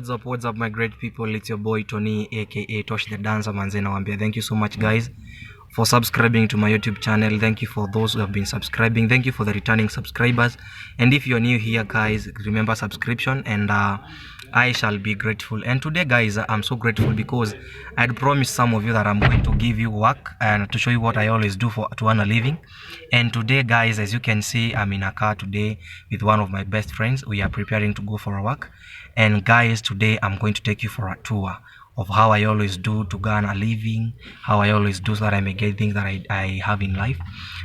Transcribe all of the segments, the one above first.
What's up, my great people? It's your boy Tony, aka Tosh the Dancer Manze. Nawambia, thank you so much, guys, for subscribing to my YouTube channel. Thank you for those who have been subscribing. Thank you for the returning subscribers. And if you're new here, guys, remember subscription, and I shall be grateful. And today, guys, I'm so grateful because I'd promised some of you that I'm going to give you work and to show you what I always do to earn a living. And today, guys, as you can see, I'm in a car today with one of my best friends. We are preparing to go for a walk. And guys, today I'm going to take you for a tour of how I always do to earn a living, how I always do so that I may get things that I have in life.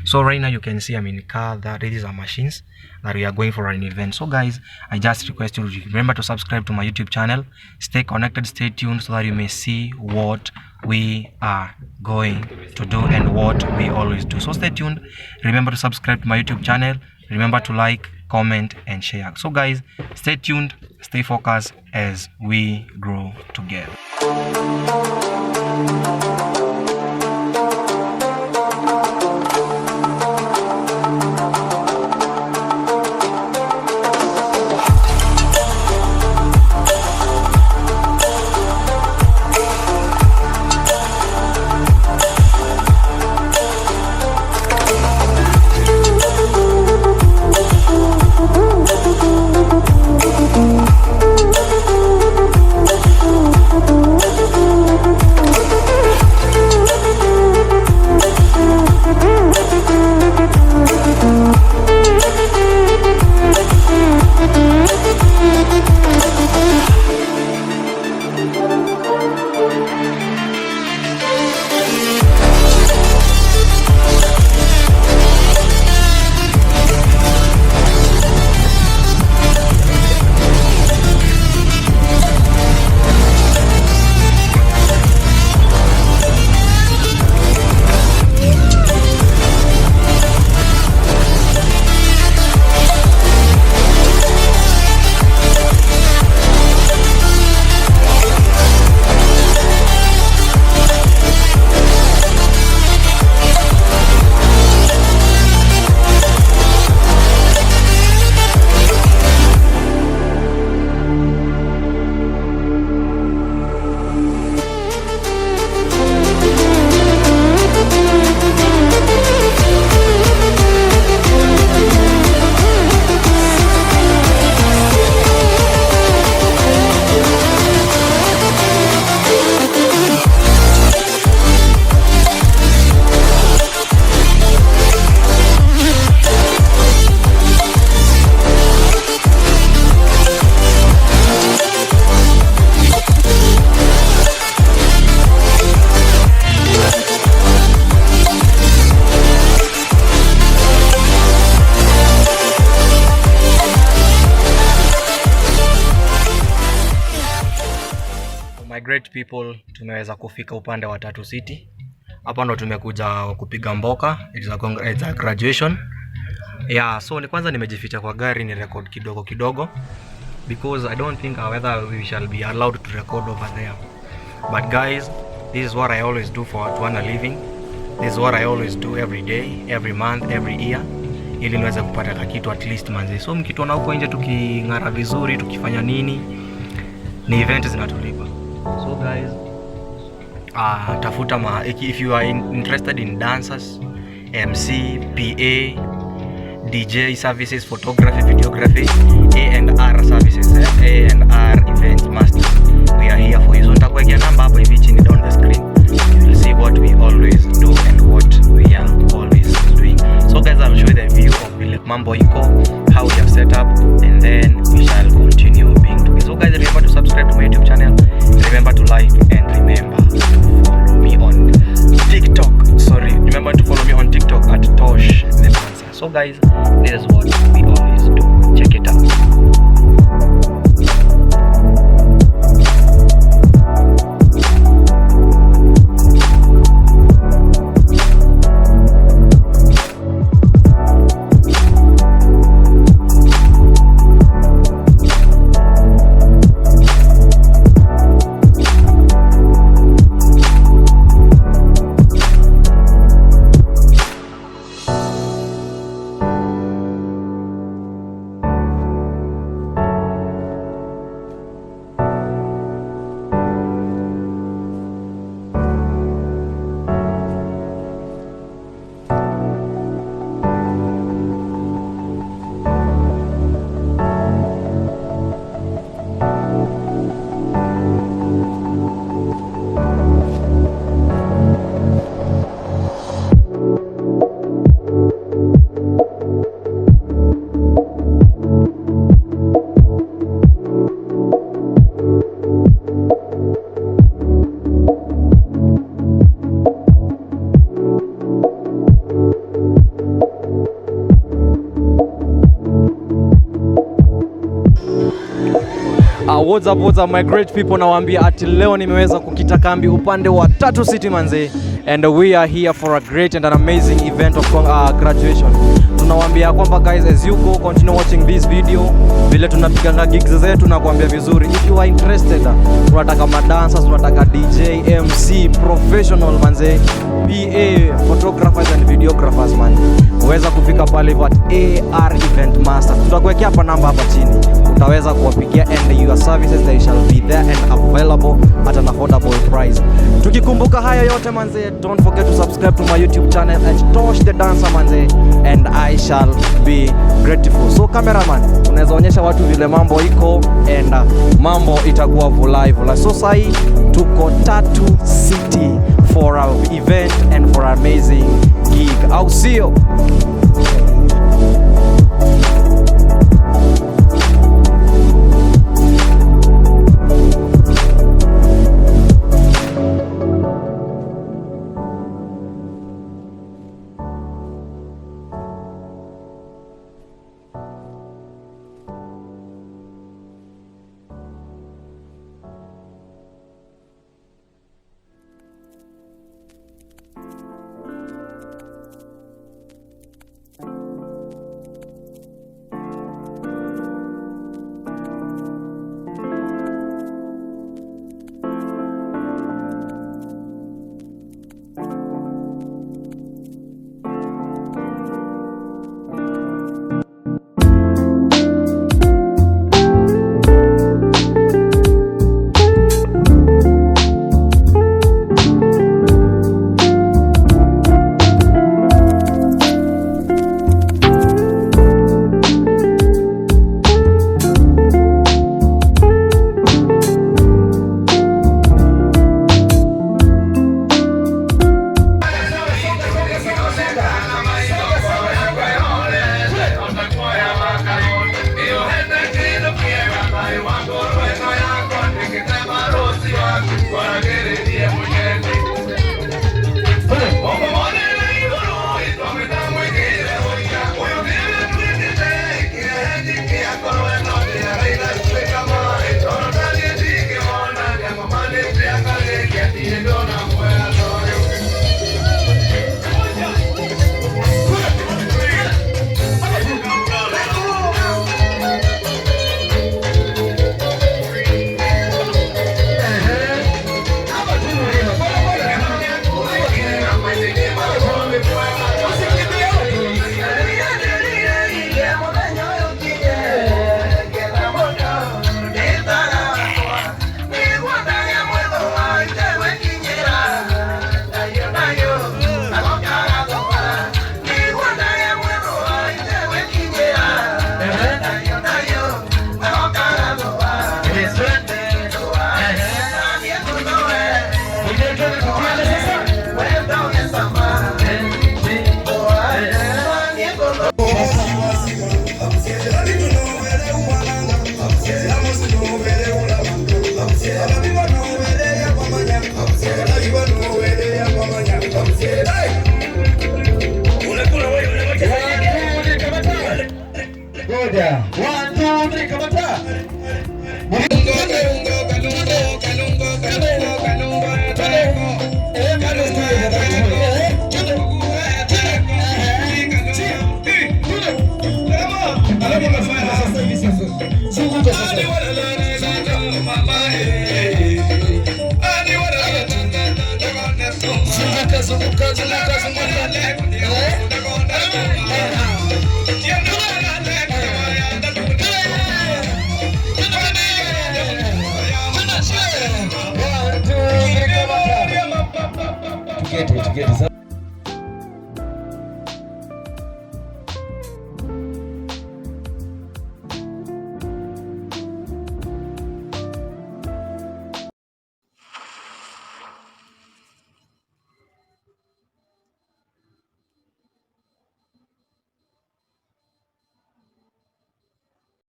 So right now you can see I'm in a car. That these are machines that we are going for an event. So guys, I just request you to remember to subscribe to my YouTube channel. Stay connected, stay tuned so that you may see what we are going to do and what we always do. So stay tuned. Remember to subscribe to my YouTube channel. Remember to like, comment, and share. So guys, stay tuned, stay focused as we grow together. My great people, tumeweza kufika upande wa Tatu City. Hapa ndo tumekuja kupiga mboka. It's a graduation. Yeah, so ni kwanza nimejificha kwa gari ni record kidogo because I don't think whether we shall be allowed to record over there. But guys, this is what I always do to earn a living. This is what I always do every day, every month, every year, ili niweze kupata kitu at least manze. So mkituona huko nje tuking'ara vizuri, tukifanya nini, ni event zinatulipa. So guys, tafuta if you are interested in dancers, MC, PA, DJ services, photography, videography, A&R services, A&R event master, we are here for you. So nitakuwekea namba hapo hivi chini down the screen. You will see what we always do and what we are always doing. So guys, I'll show you the view of vile mambo iko, how we have set up, and then we shall continue being together. So guys, remember to subscribe to my YouTube channel. Remember to like and remember to follow me on TikTok. Remember to follow me on TikTok at Tosh the Dancer. So guys, this is what we always do. Check it out. What's up my great people, nawaambia ati leo nimeweza kukita kambi upande wa Tatu City manze, and we are here for a great and an amazing event of graduation. Tunawaambia kwamba guys, as you go continue watching this video, vile tunapiganga gigs zetu na kuambia vizuri. If you are interested, tunataka madancers, tunataka DJ, MC, professional manze, PA, photographers and videographers man. Uweza kufika pale at AR Event Master. Tutakuwekea hapa namba hapa chini. Utaweza kuwapigia and your services they shall be there and available at an affordable price. Tukikumbuka haya yote manze, don't forget to subscribe to my YouTube channel at Tosh the Dancer manze, and I shall be grateful. So cameraman, unaweza onyesha watu vile mambo iko and mambo itakuwa vulai. So sai tuko Tatu City for our event and for our amazing gig. I'll see you. One, two, three, kamata. Get it.